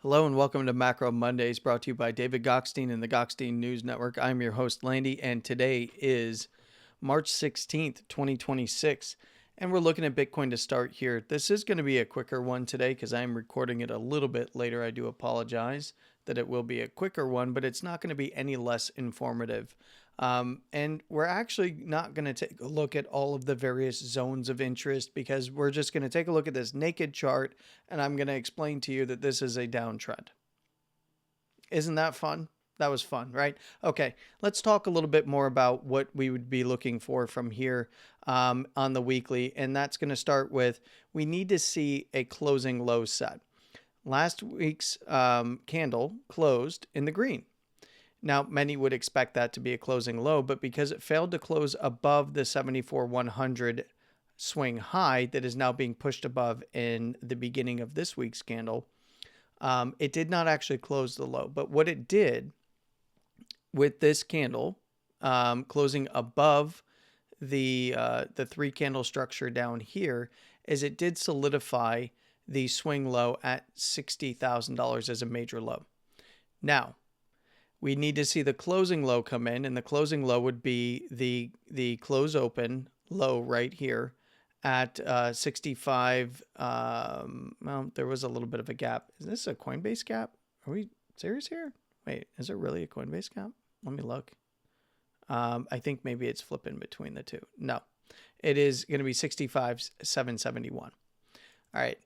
Hello and welcome to Macro Mondays, brought to you by David Gokhstein and the Gokhstein News Network. I'm your host, Landy, and today is March 16th, 2026, and we're looking at Bitcoin to start here. This is going to be a quicker one today because I'm recording it a little bit later. I do apologize that it will be a quicker one, but it's not going to be any less informative. And we're actually not going to take a look at all of the various zones of interest because we're just going to take a look at this naked chart and I'm going to explain to you that this is a downtrend. Isn't that fun? That was fun, right? Okay, let's talk a little bit more about what we would be looking for from here on the weekly. And that's going to start with we need to see a closing low set. Last week's candle closed in the green. Now, many would expect that to be a closing low, but because it failed to close above the 74,100 swing high that is now being pushed above in the beginning of this week's candle, it did not actually close the low. But what it did with this candle closing above the three candle structure down here is it did solidify the swing low at $60,000 as a major low. Now, we need to see the closing low come in, and the closing low would be the close open low right here at 65. Well, there was a little bit of a gap. Is this a Coinbase gap? Are we serious here? Wait, is it really a Coinbase gap? Let me look. I think maybe it's flipping between the two. No, it is going to be 65,771. All right.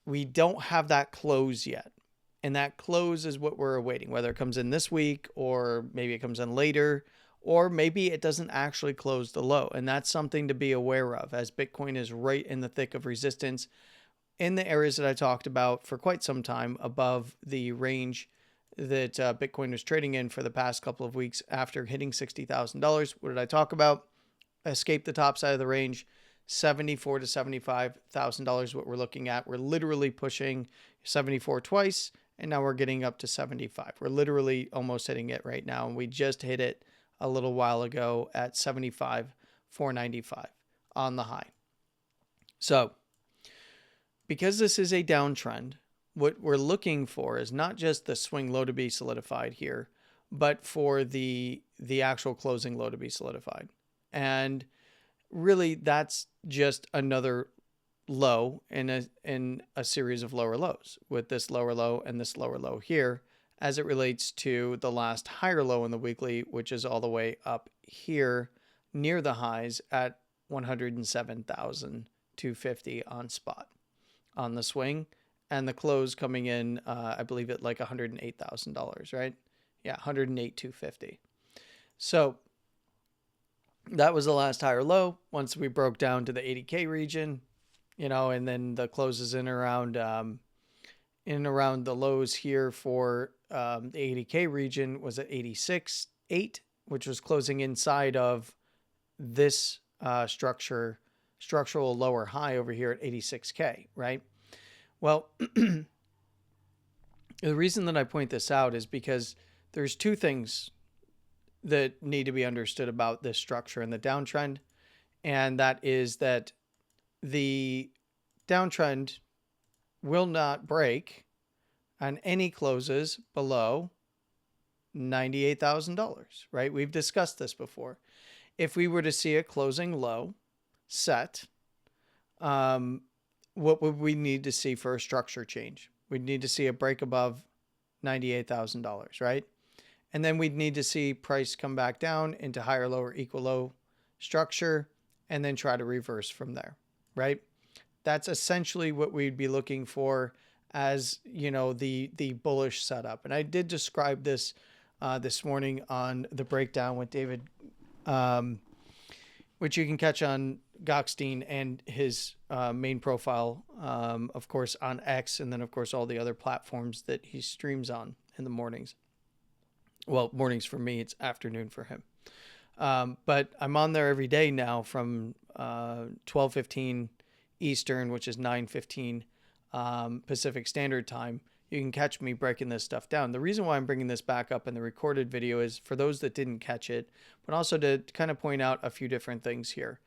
We don't have that close yet. And that close is what we're awaiting, whether it comes in this week or maybe it comes in later, or maybe it doesn't actually close the low. And that's something to be aware of as Bitcoin is right in the thick of resistance in the areas that I talked about for quite some time above the range that Bitcoin was trading in for the past couple of weeks after hitting $60,000. What did I talk about? Escape the top side of the range. $74,000 to $75,000 what we're looking at. We're literally pushing 74 twice, and now we're getting up to 75. We're literally almost hitting it right now, and we just hit it a little while ago at 75,495 on the high. So, because this is a downtrend, what we're looking for is not just the swing low to be solidified here, but for the actual closing low to be solidified. And really, that's just another low in a series of lower lows with this lower low and this lower low here as it relates to the last higher low in the weekly, which is all the way up here near the highs at 107,250 on spot on the swing, and the close coming in, I believe at like $108,000, right? Yeah, 108,250. So that was the last higher low. Once we broke down to the 80K region, and then the closes in around the lows here for the 80K region was at 86.8, which was closing inside of this structural lower high over here at 86K, right? Well, the reason that I point this out is because there's two things that need to be understood about this structure and the downtrend. And that is that the downtrend will not break on any closes below $98,000, right? We've discussed this before. If we were to see a closing low set, what would we need to see for a structure change? We'd need to see a break above $98,000, right? And then we'd need to see price come back down into higher, lower, equal low structure, and then try to reverse from there, right? That's essentially what we'd be looking for as, the bullish setup. And I did describe this this morning on the breakdown with David, which you can catch on Gokhstein and his main profile, of course, on X, and then, of course, all the other platforms that he streams on in the mornings. Well, mornings for me, it's afternoon for him. But I'm on there every day now from 12:15 Eastern, which is 9:15 Pacific Standard Time. You can catch me breaking this stuff down. The reason why I'm bringing this back up in the recorded video is for those that didn't catch it, but also to kind of point out a few different things here.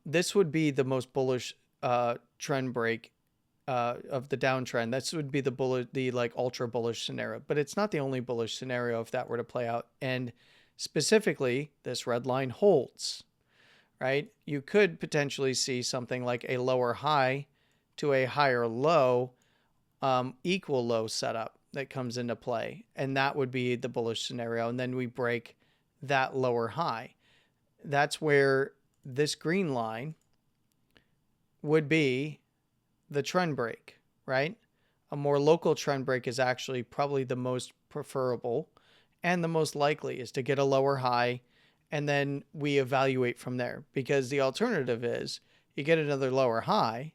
This would be the most bullish trend break of the downtrend. This would be the like ultra bullish scenario, but it's not the only bullish scenario if that were to play out. And specifically, this red line holds, right? You could potentially see something like a lower high to a higher low, equal low setup that comes into play. And that would be the bullish scenario. And then we break that lower high. That's where this green line would be the trend break, right? A more local trend break is actually probably the most preferable and the most likely is to get a lower high and then we evaluate from there, because the alternative is you get another lower high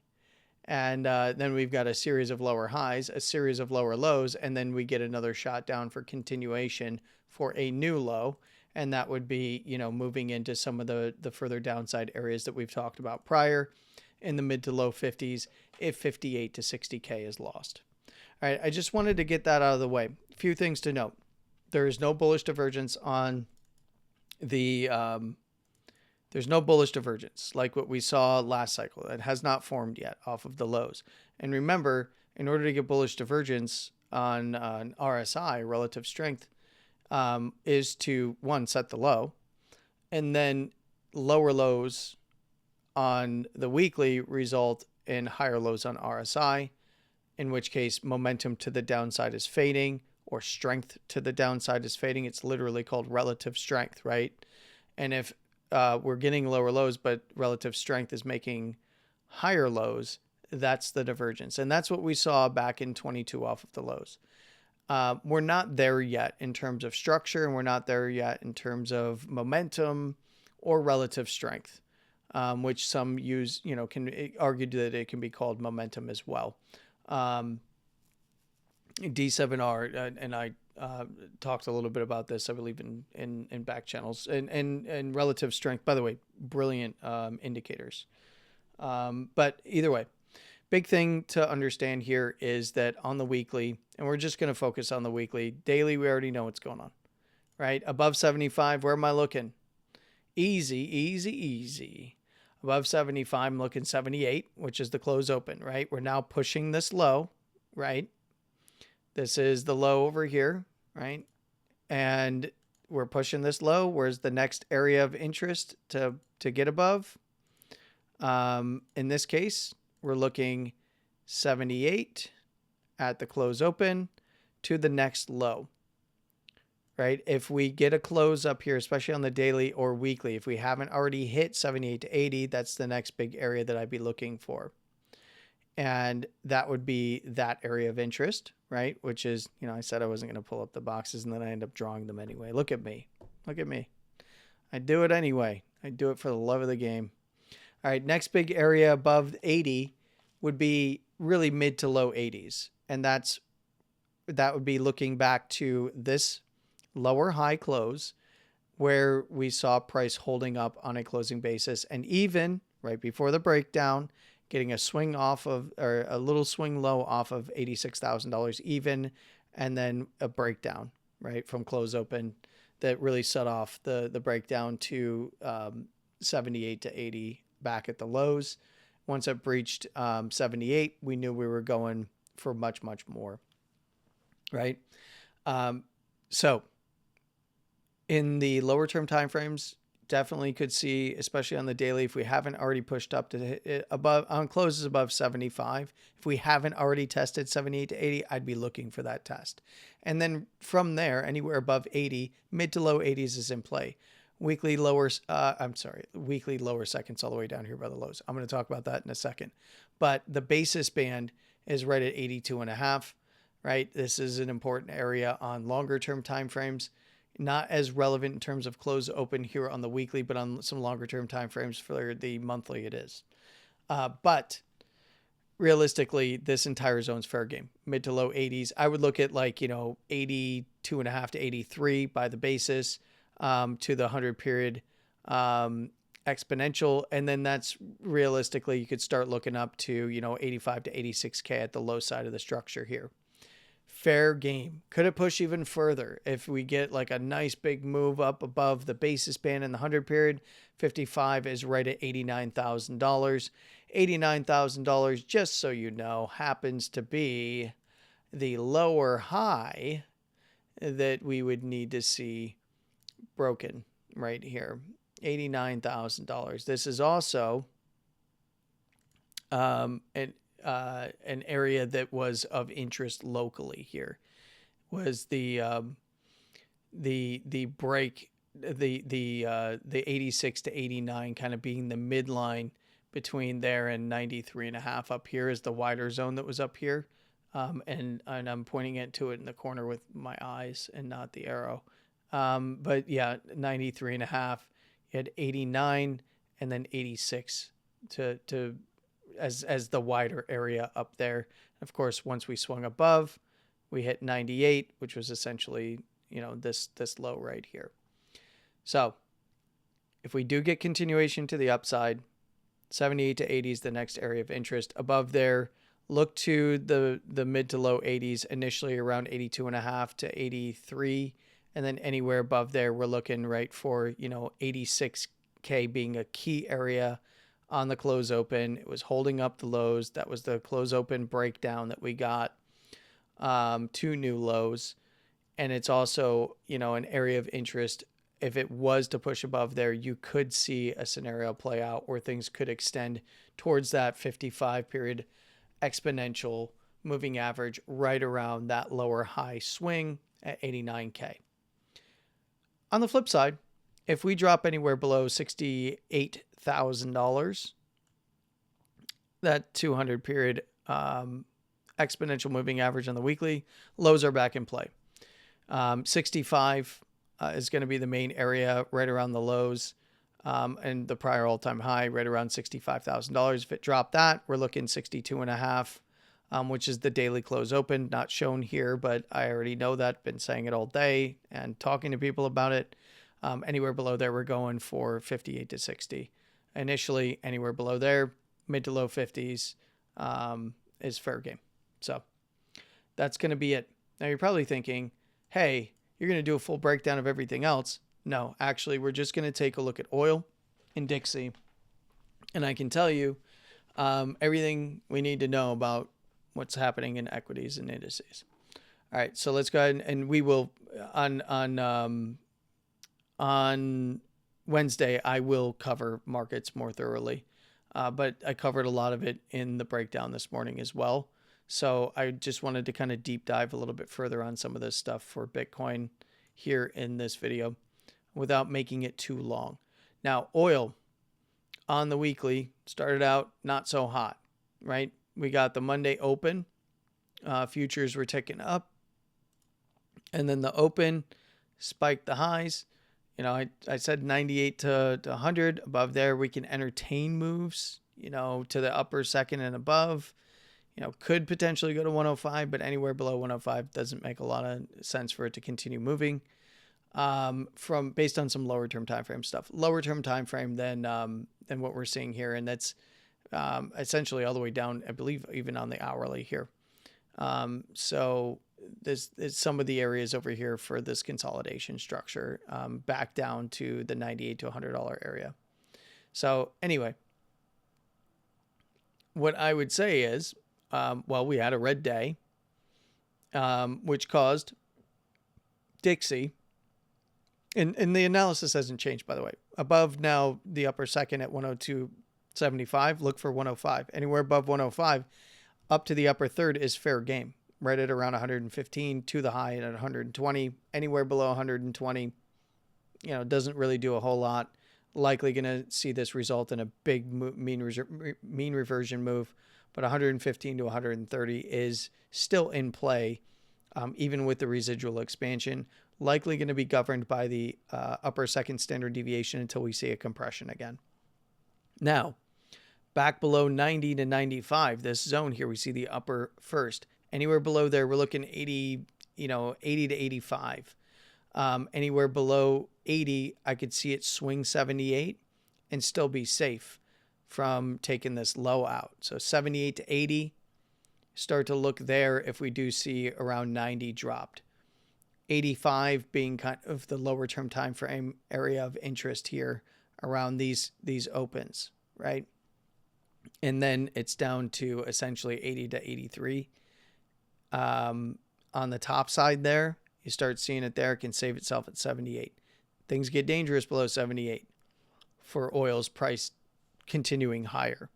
and then we've got a series of lower highs, a series of lower lows, and then we get another shot down for continuation for a new low. And that would be, moving into some of the further downside areas that we've talked about prior in the mid to low 50s if 58 to 60K is lost. All right, I just wanted to get that out of the way. A few things to note. There is no bullish divergence on the, there's no bullish divergence like what we saw last cycle. It has not formed yet off of the lows. And remember, in order to get bullish divergence on RSI, relative strength, is to, one, set the low, and then lower lows on the weekly result in higher lows on RSI, in which case momentum to the downside is fading or strength to the downside is fading. It's literally called relative strength, right? And if we're getting lower lows, but relative strength is making higher lows, that's the divergence. And that's what we saw back in 22 off of the lows. We're not there yet in terms of structure, and we're not there yet in terms of momentum or relative strength, which some use, can argue that it can be called momentum as well. D7R, and I talked a little bit about this, I believe, in back channels, and relative strength, by the way, brilliant indicators. But either way, big thing to understand here is that on the weekly, and we're just going to focus on the weekly. Daily, we already know what's going on, right? Above 75, where am I looking? Easy, easy, easy. Above 75, I'm looking 78, which is the close open, right? We're now pushing this low, right? This is the low over here, right? And we're pushing this low. Where's the next area of interest to get above? In this case, we're looking 78 at the close open to the next low, right? If we get a close up here, especially on the daily or weekly, if we haven't already hit 78 to 80, that's the next big area that I'd be looking for. And that would be that area of interest, right? Which is, I said I wasn't going to pull up the boxes and then I end up drawing them anyway. Look at me. Look at me. I do it anyway. I do it for the love of the game. All right, next big area above 80 would be really mid to low 80s. And that would be looking back to this lower high close where we saw price holding up on a closing basis, and even right before the breakdown, getting a swing off of, or a little swing low off of $86,000 even, and then a breakdown, right, from close open that really set off the breakdown to 78 to 80 back at the lows. Once it breached 78, we knew we were going for much, much more, right? So in the lower term timeframes, definitely could see, especially on the daily, if we haven't already pushed up to hit above on closes above 75, if we haven't already tested 78 to 80, I'd be looking for that test. And then from there, anywhere above 80, mid to low 80s is in play. Weekly lower seconds all the way down here by the lows. I'm going to talk about that in a second. But the basis band is right at 82.5, right? This is an important area on longer term timeframes. Not as relevant in terms of close open here on the weekly, but on some longer term timeframes for the monthly it is. But realistically, this entire zone's fair game, mid to low 80s. I would look at 82.5 to 83 by the basis to the 100 period exponential. And then that's realistically, you could start looking up to, 85 to 86K at the low side of the structure here. Fair game. Could it push even further if we get a nice big move up above the basis band in the 100 period? 55 is right at $89,000. $89,000, just so you know, happens to be the lower high that we would need to see broken right here. $89,000. This is also an area that was of interest locally here. Was the break, the 86 to 89 kind of being the midline between there and 93.5 up here is the wider zone that was up here. And I'm pointing it to it in the corner with my eyes and not the arrow. But yeah, 93.5, you had 89 and then 86 as the wider area up there. Of course, once we swung above, we hit 98, which was essentially, this low right here. So if we do get continuation to the upside, 78 to 80 is the next area of interest. Above there, look to the mid to low 80s, initially around 82.5 to 83. And then anywhere above there, we're looking right for, 86K being a key area on the close open. It was holding up the lows. That was the close open breakdown that we got, 2 new lows. And it's also, an area of interest. If it was to push above there, you could see a scenario play out where things could extend towards that 55 period exponential moving average right around that lower high swing at 89K. On the flip side, if we drop anywhere below $68,000, that 200 period exponential moving average on the weekly, lows are back in play. 65 is going to be the main area right around the lows, and the prior all-time high right around $65,000. If it dropped that, we're looking 62.5, which is the daily close open, not shown here, but I already know that, been saying it all day and talking to people about it. Anywhere below there, we're going for 58 to 60. Initially, anywhere below there, mid to low 50s is fair game. So that's going to be it. Now you're probably thinking, hey, you're going to do a full breakdown of everything else. No, actually, we're just going to take a look at oil and Dixie. And I can tell you everything we need to know about what's happening in equities and indices. All right, so let's go ahead and we will on Wednesday, I will cover markets more thoroughly. But I covered a lot of it in the breakdown this morning as well. So I just wanted to kind of deep dive a little bit further on some of this stuff for Bitcoin here in this video without making it too long. Now, oil on the weekly started out not so hot, right? We got the Monday open. Futures were ticking up. And then the open spiked the highs. I said 98 to 100. Above there, we can entertain moves, to the upper second and above. Could potentially go to 105, but anywhere below 105 doesn't make a lot of sense for it to continue moving. Based on some lower term time frame stuff, lower term time frame than what we're seeing here, and that's essentially all the way down, I believe, even on the hourly here. So there's some of the areas over here for this consolidation structure back down to the $98 to $100 area. So anyway, what I would say is, we had a red day, which caused Dixie, and the analysis hasn't changed, by the way. Above now, the upper second at 102.75, look for 105. Anywhere above 105, up to the upper third is fair game, right at around 115 to the high at 120. Anywhere below 120, doesn't really do a whole lot. Likely going to see this result in a big mean reversion move. But 115 to 130 is still in play, even with the residual expansion. Likely going to be governed by the upper second standard deviation until we see a compression again. Now, back below 90 to 95, this zone here, we see the upper first. Anywhere below there, we're looking 80 to 85. Anywhere below 80, I could see it swing 78 and still be safe from taking this low out. So 78 to 80, start to look there if we do see around 90 dropped. 85 being kind of the lower term time frame area of interest here around these opens, right? And then it's down to essentially 80 to 83. On the top side there, you start seeing it there. It can save itself at 78. Things get dangerous below 78 for oil's price continuing higher.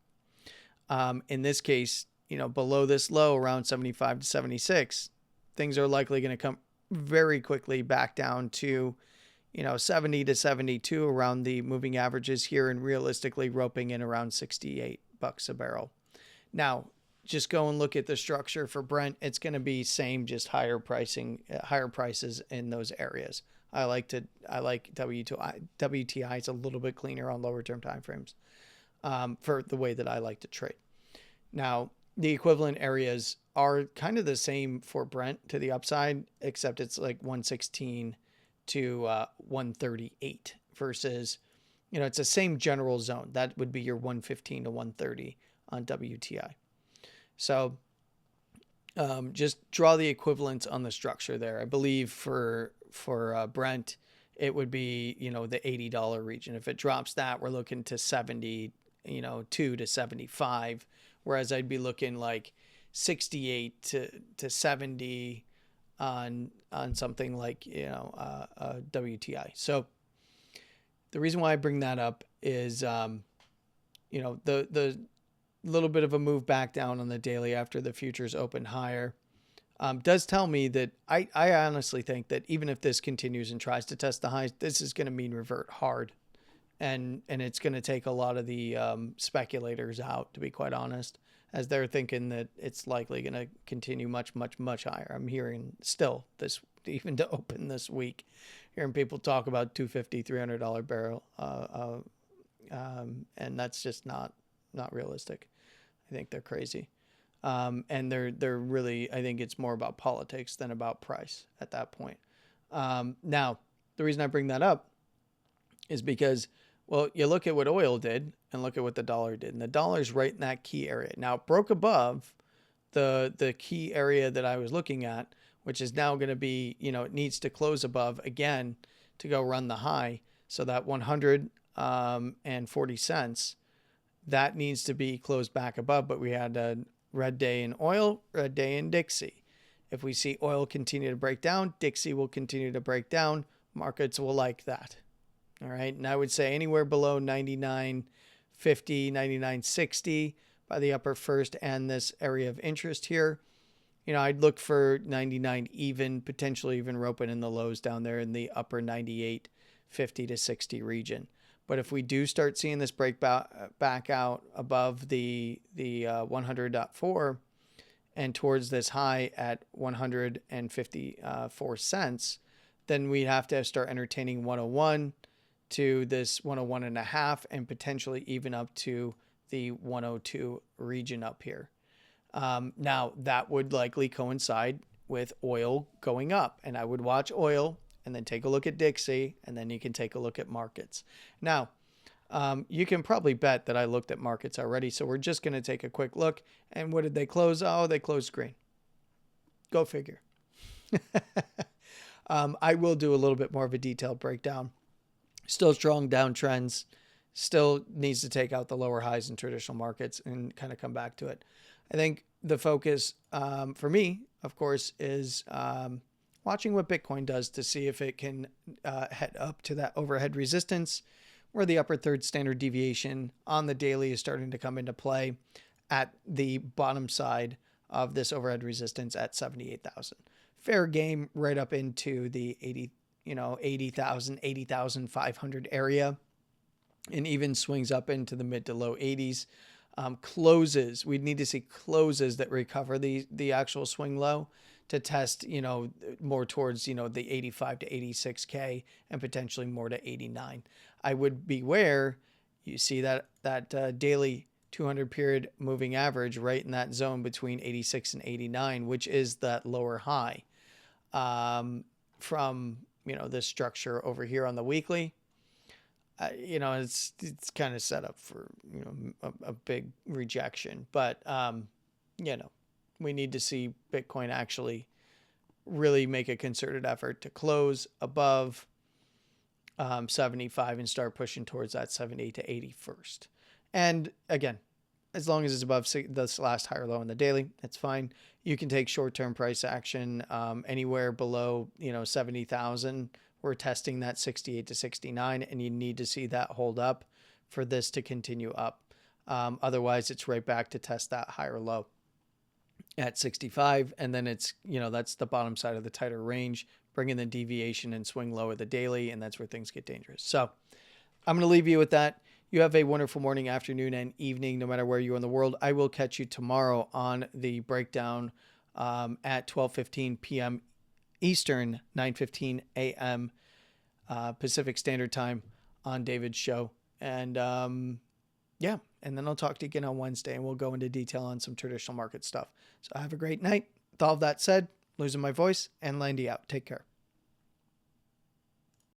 In this case, below this low around 75 to 76, things are likely going to come very quickly back down to 70 to 72 around the moving averages here, and realistically roping in around $68 a barrel. Now, just go and look at the structure for Brent. It's going to be same, just higher prices in those areas. I like WTI. WTI is a little bit cleaner on lower term time frames for the way that I like to trade. Now, the equivalent areas are kind of the same for Brent to the upside, except it's like 116 to 138 versus, it's the same general zone. That would be your 115 to 130 on WTI. So just draw the equivalents on the structure there. I believe for Brent, it would be, the $80 region. If it drops that, we're looking to 70, 2 to 75. Whereas I'd be looking like 68 to 70 on something like, WTI. So the reason why I bring that up is, the little bit of a move back down on the daily after the futures open higher does tell me that I honestly think that even if this continues and tries to test the highs, this is going to mean revert hard. And it's going to take a lot of the speculators out, to be quite honest, as they're thinking that it's likely going to continue much, much, much higher. I'm hearing still this, even to open this week, hearing people talk about $250, $300 barrel. And that's just not realistic. I think they're crazy. And they're really, I think it's more about politics than about price at that point. Now, the reason I bring that up is because, well, you look at what oil did and look at what the dollar did. And the dollar's right in that key area. Now, it broke above the key area that I was looking at, which is now going to be, it needs to close above again to go run the high. So that 140 cents, that needs to be closed back above. But we had a red day in oil, red day in Dixie. If we see oil continue to break down, Dixie will continue to break down. Markets will like that. All right. And I would say anywhere below 99.50, 99.60 by the upper first and this area of interest here. I'd look for 99 even, potentially even roping in the lows down there in the upper 98.50 to 60 region. But if we do start seeing this break back out above the 100.4 and towards this high at 154 cents, then we'd have to start entertaining 101 to this 101.5 and potentially even up to the 102 region up here. Now, that would likely coincide with oil going up, and I would watch oil and then take a look at Dixie, and then you can take a look at markets. Now, you can probably bet that I looked at markets already, so we're just going to take a quick look. And what did they close? Oh, they closed green. Go figure. I will do a little bit more of a detailed breakdown. Still strong downtrends. Still needs to take out the lower highs in traditional markets and kind of come back to it. I think the focus for me, of course, is watching what Bitcoin does to see if it can head up to that overhead resistance, where the upper third standard deviation on the daily is starting to come into play at the bottom side of this overhead resistance at 78,000. Fair game right up into the 80,000, 80,500 area, and even swings up into the mid to low 80s. Closes, we'd need to see closes that recover the actual swing low to test, more towards, the 85 to 86K and potentially more to 89. I would beware. You see that daily 200 period moving average right in that zone between 86 and 89, which is that lower high from, this structure over here on the weekly. It's kind of set up for, a big rejection, but, we need to see Bitcoin actually really make a concerted effort to close above 75 and start pushing towards that 70 to 80 first. And again, as long as it's above this last higher low in the daily, that's fine. You can take short-term price action anywhere below, 70,000. We're testing that 68 to 69, and you need to see that hold up for this to continue up. Otherwise, it's right back to test that higher low at 65, and then it's, that's the bottom side of the tighter range, bring in the deviation and swing low at the daily, and that's where things get dangerous. So I'm going to leave you with that. You have a wonderful morning, afternoon, and evening, no matter where you are in the world. I will catch you tomorrow on the breakdown at 12:15 p.m. Eastern, 9:15 a.m. Pacific Standard Time on David's show. And yeah, and then I'll talk to you again on Wednesday, and we'll go into detail on some traditional market stuff. So have a great night. With all of that said, losing my voice, and Landy out. Take care.